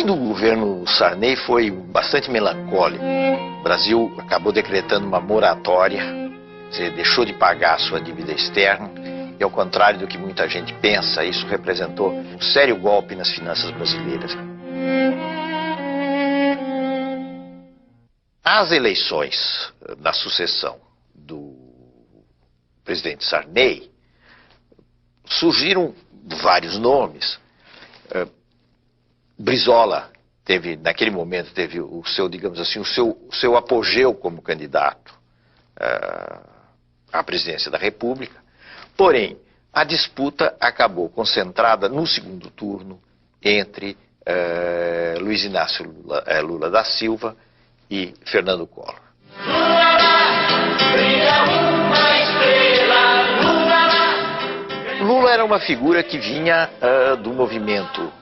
fim do governo Sarney foi bastante melancólico. O Brasil acabou decretando uma moratória, quer dizer, deixou de pagar a sua dívida externa, e ao contrário do que muita gente pensa, isso representou um sério golpe nas finanças brasileiras. As eleições da sucessão do presidente Sarney, surgiram vários nomes. Brizola teve, naquele momento, teve o seu, digamos assim, o seu apogeu como candidato à presidência da República. Porém, a disputa acabou concentrada no segundo turno entre Luiz Inácio Lula da Silva e Fernando Collor. Lula era uma figura que vinha do movimento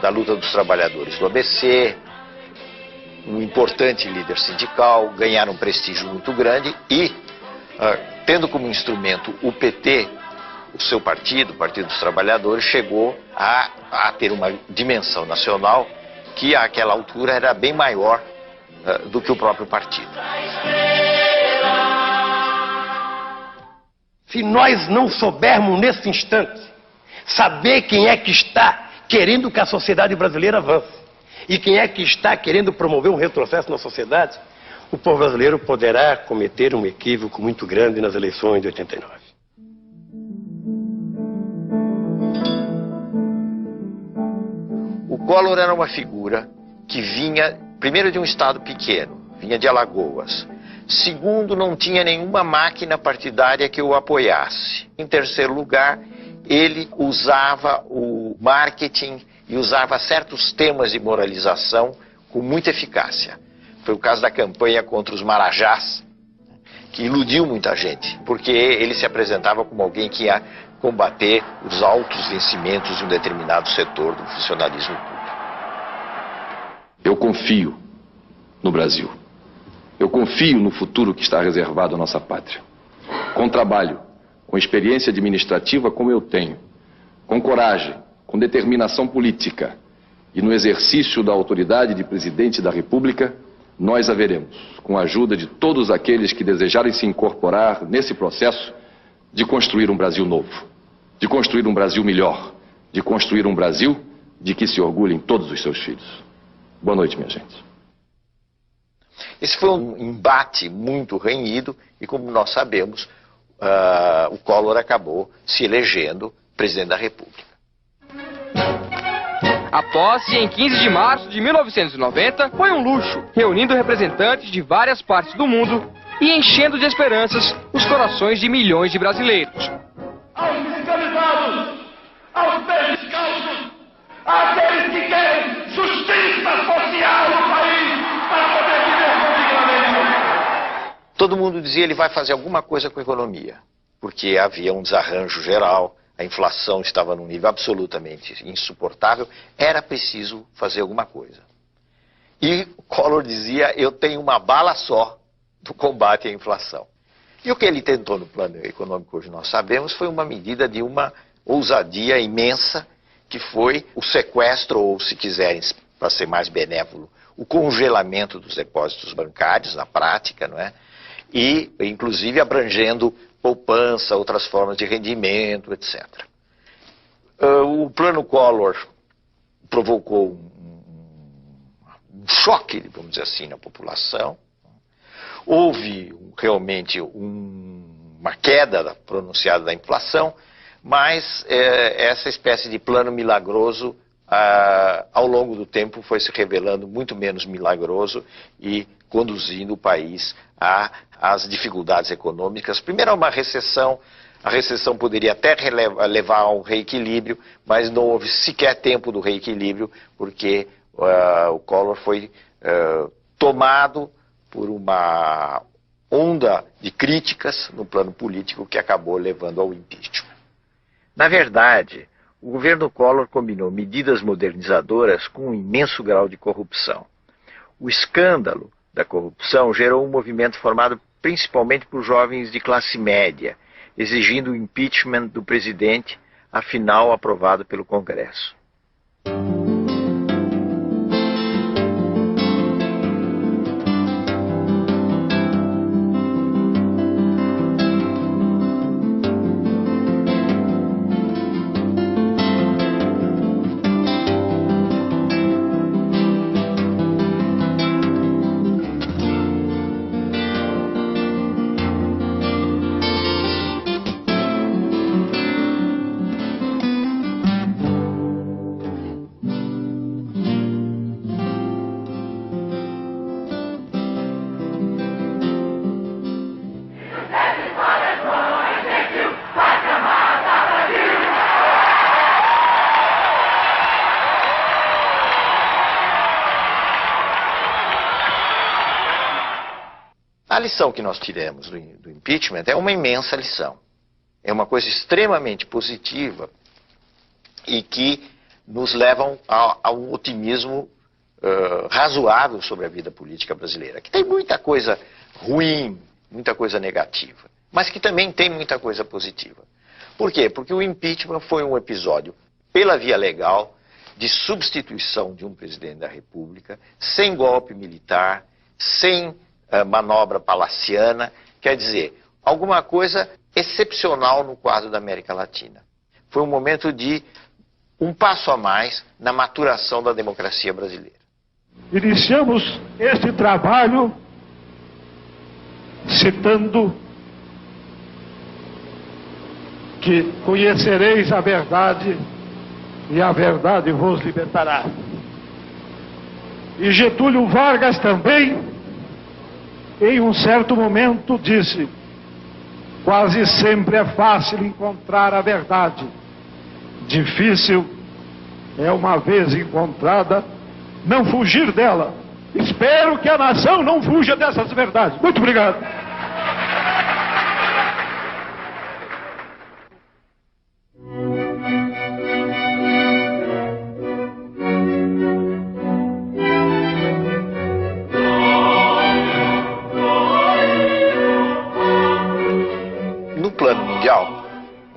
da luta dos trabalhadores do ABC, um importante líder sindical, ganharam um prestígio muito grande e, tendo como instrumento o PT, o seu partido, o Partido dos Trabalhadores, chegou a ter uma dimensão nacional que àquela altura era bem maior do que o próprio partido. Se nós não soubermos nesse instante saber quem é que está querendo que a sociedade brasileira avance e quem é que está querendo promover um retrocesso na sociedade, o povo brasileiro poderá cometer um equívoco muito grande nas eleições de 89. O Collor era uma figura que vinha, primeiro, de um estado pequeno, vinha de Alagoas. Segundo, não tinha nenhuma máquina partidária que o apoiasse. Em terceiro lugar, ele usava o marketing e usava certos temas de moralização com muita eficácia. Foi o caso da campanha contra os marajás, que iludiu muita gente, porque ele se apresentava como alguém que ia combater os altos vencimentos de um determinado setor do funcionalismo público. Eu confio no Brasil. Eu confio no futuro que está reservado à nossa pátria. Com trabalho, com experiência administrativa como eu tenho, com coragem, com determinação política e no exercício da autoridade de presidente da República, nós haveremos, com a ajuda de todos aqueles que desejarem se incorporar nesse processo, de construir um Brasil novo, de construir um Brasil melhor, de construir um Brasil de que se orgulhem todos os seus filhos. Boa noite, minha gente. Esse foi um embate muito renhido e, como nós sabemos, o Collor acabou se elegendo presidente da República. A posse, em 15 de março de 1990, foi um luxo, reunindo representantes de várias partes do mundo e enchendo de esperanças os corações de milhões de brasileiros. Aos fiscalizados, aos descalços, àqueles que querem justiça social no país para poder viver dignamente. Todo mundo dizia que ele vai fazer alguma coisa com a economia, porque havia um desarranjo geral, a inflação estava num nível absolutamente insuportável, era preciso fazer alguma coisa. E Collor dizia, eu tenho uma bala só do combate à inflação. E o que ele tentou no plano econômico, hoje nós sabemos, foi uma medida de uma ousadia imensa, que foi o sequestro, ou se quiserem, para ser mais benévolo, o congelamento dos depósitos bancários, na prática, não é? E, inclusive, abrangendo poupança, outras formas de rendimento, etc. O plano Collor provocou um choque, vamos dizer assim, na população. Houve realmente uma queda pronunciada da inflação, mas essa espécie de plano milagroso, ao longo do tempo, foi se revelando muito menos milagroso e conduzindo o país às dificuldades econômicas. Primeiro, a uma recessão. A recessão poderia até levar a um reequilíbrio, mas não houve sequer tempo do reequilíbrio, porque o Collor foi tomado por uma onda de críticas no plano político que acabou levando ao impeachment. Na verdade, o governo Collor combinou medidas modernizadoras com um imenso grau de corrupção. O escândalo da corrupção gerou um movimento formado principalmente por jovens de classe média, exigindo o impeachment do presidente, afinal aprovado pelo Congresso. lição que nós tiramos do impeachment é uma imensa lição. É uma coisa extremamente positiva e que nos levam a um otimismo razoável sobre a vida política brasileira, que tem muita coisa ruim, muita coisa negativa, mas que também tem muita coisa positiva. Por quê? Porque o impeachment foi um episódio, pela via legal, de substituição de um presidente da República, sem golpe militar, sem manobra palaciana, quer dizer, alguma coisa excepcional no quadro da América Latina. Foi um momento de um passo a mais na maturação da democracia brasileira. Iniciamos este trabalho citando que conhecereis a verdade e a verdade vos libertará. E Getúlio Vargas também, em um certo momento, disse: quase sempre é fácil encontrar a verdade. Difícil é, uma vez encontrada, não fugir dela. Espero que a nação não fuja dessas verdades. Muito obrigado. No plano mundial,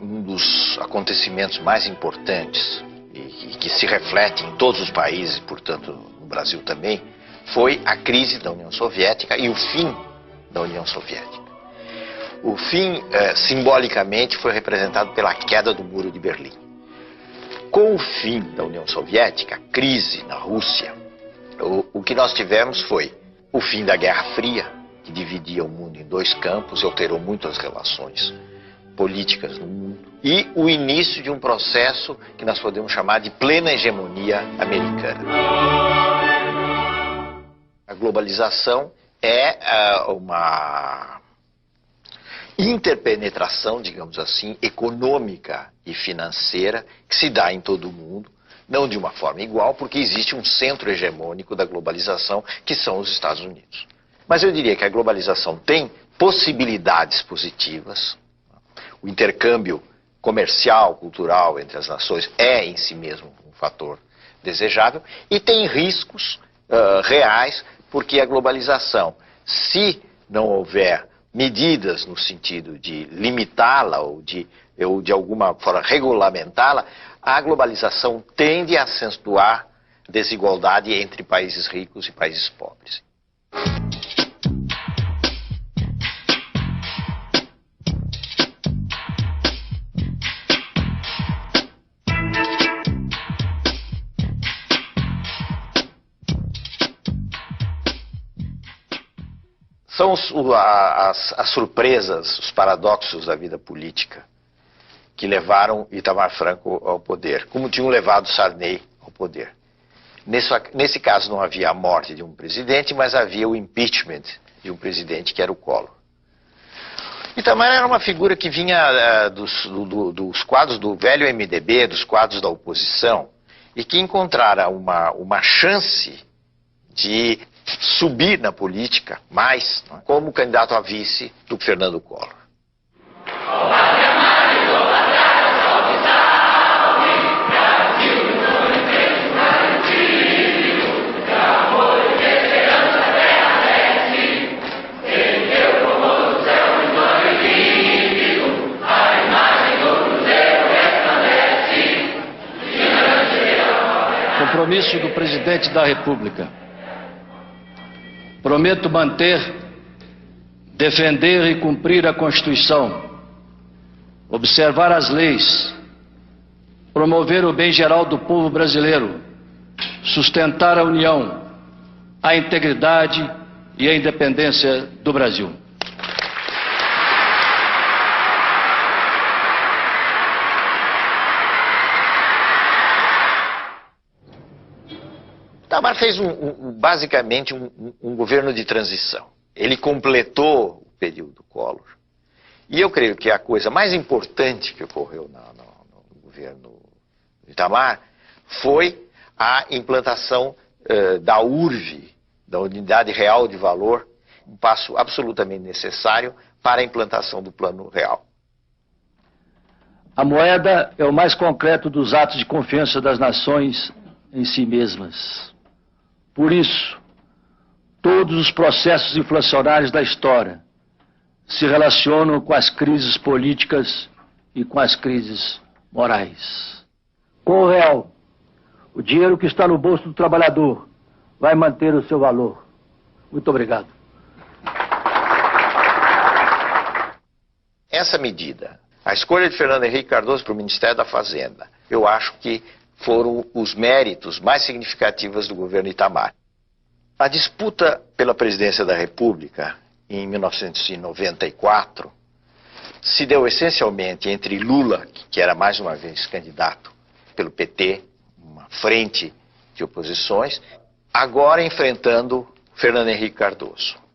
um dos acontecimentos mais importantes e que se reflete em todos os países, portanto no Brasil também, foi a crise da União Soviética e o fim da União Soviética. O fim, simbolicamente, foi representado pela queda do Muro de Berlim. Com o fim da União Soviética, a crise na Rússia, o que nós tivemos foi o fim da Guerra Fria, que dividia o mundo em dois campos e alterou muito as relações políticas no mundo, e o início de um processo que nós podemos chamar de plena hegemonia americana. A globalização é uma interpenetração, digamos assim, econômica e financeira que se dá em todo o mundo, não de uma forma igual, porque existe um centro hegemônico da globalização, que são os Estados Unidos. Mas eu diria que a globalização tem possibilidades positivas. O intercâmbio comercial, cultural entre as nações é em si mesmo um fator desejável, e tem riscos reais, porque a globalização, se não houver medidas no sentido de limitá-la ou de alguma forma regulamentá-la, a globalização tende a acentuar desigualdade entre países ricos e países pobres. São as surpresas, os paradoxos da vida política que levaram Itamar Franco ao poder, como tinham levado Sarney ao poder. Nesse caso não havia a morte de um presidente, mas havia o impeachment de um presidente que era o Collor. Itamar era uma figura que vinha dos quadros do velho MDB, dos quadros da oposição, e que encontrara uma chance de subir na política mais, como candidato a vice do Fernando Collor. Compromisso do Presidente da República. Prometo manter, defender e cumprir a Constituição, observar as leis, promover o bem geral do povo brasileiro, sustentar a união, a integridade e a independência do Brasil. Itamar fez basicamente um governo de transição. Ele completou o período Collor. E eu creio que a coisa mais importante que ocorreu no governo de Itamar foi a implantação da URV, da Unidade Real de Valor, um passo absolutamente necessário para a implantação do Plano Real. A moeda é o mais concreto dos atos de confiança das nações em si mesmas. Por isso, todos os processos inflacionários da história se relacionam com as crises políticas e com as crises morais. Com o real, o dinheiro que está no bolso do trabalhador vai manter o seu valor. Muito obrigado. Essa medida, a escolha de Fernando Henrique Cardoso para o Ministério da Fazenda, eu acho que foram os méritos mais significativos do governo Itamar. A disputa pela presidência da República, em 1994, se deu essencialmente entre Lula, que era mais uma vez candidato pelo PT, uma frente de oposições, agora enfrentando Fernando Henrique Cardoso.